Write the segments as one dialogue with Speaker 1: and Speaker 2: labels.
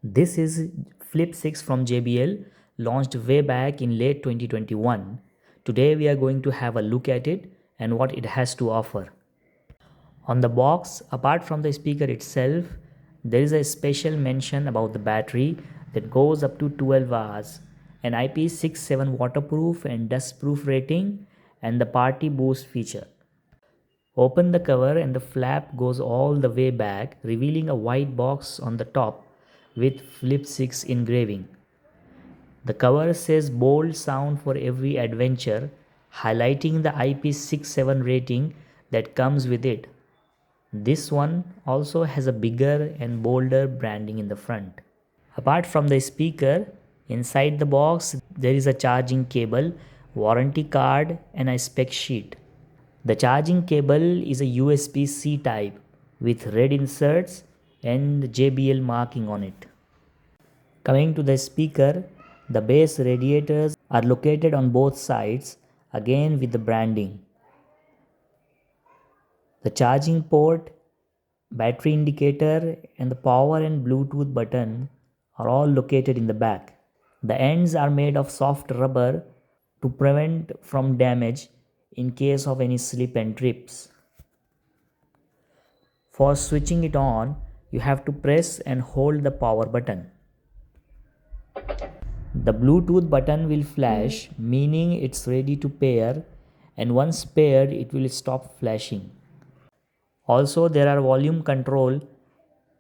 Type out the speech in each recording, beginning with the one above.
Speaker 1: This is Flip 6 from JBL, launched way back in late 2021. Today we are going to have a look at it and what it has to offer. On the box, apart from the speaker itself, there is a special mention about the battery that goes up to 12 hours, an IP67 waterproof and dustproof rating, and the party boost feature. Open the cover and the flap goes all the way back, revealing a white box on the top with Flip 6 engraving. The cover says bold sound for every adventure, highlighting the IP67 rating that comes with it. This one also has a bigger and bolder branding in the front. Apart from the speaker, inside the box there is a charging cable, warranty card and a spec sheet. The charging cable is a USB-C type with red inserts and JBL marking on it. Coming to the speaker, the base radiators are located on both sides, again with the branding. The charging port, battery indicator and the power and Bluetooth button are all located in the back. The ends are made of soft rubber to prevent from damage in case of any slip and trips. For switching it on, you have to press and hold the power button. The Bluetooth button will flash, meaning it's ready to pair, and once paired it will stop flashing. Also there are volume control,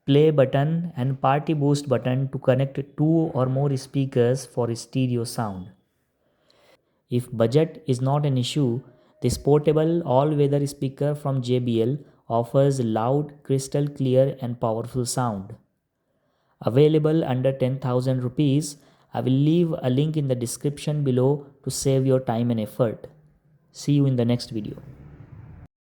Speaker 1: play button and party boost button to connect two or more speakers for stereo sound. If budget is not an issue, this portable all-weather speaker from JBL offers loud, crystal clear and powerful sound. Available under 10,000 rupees, I will leave a link in the description below to save your time and effort. See you in the next video.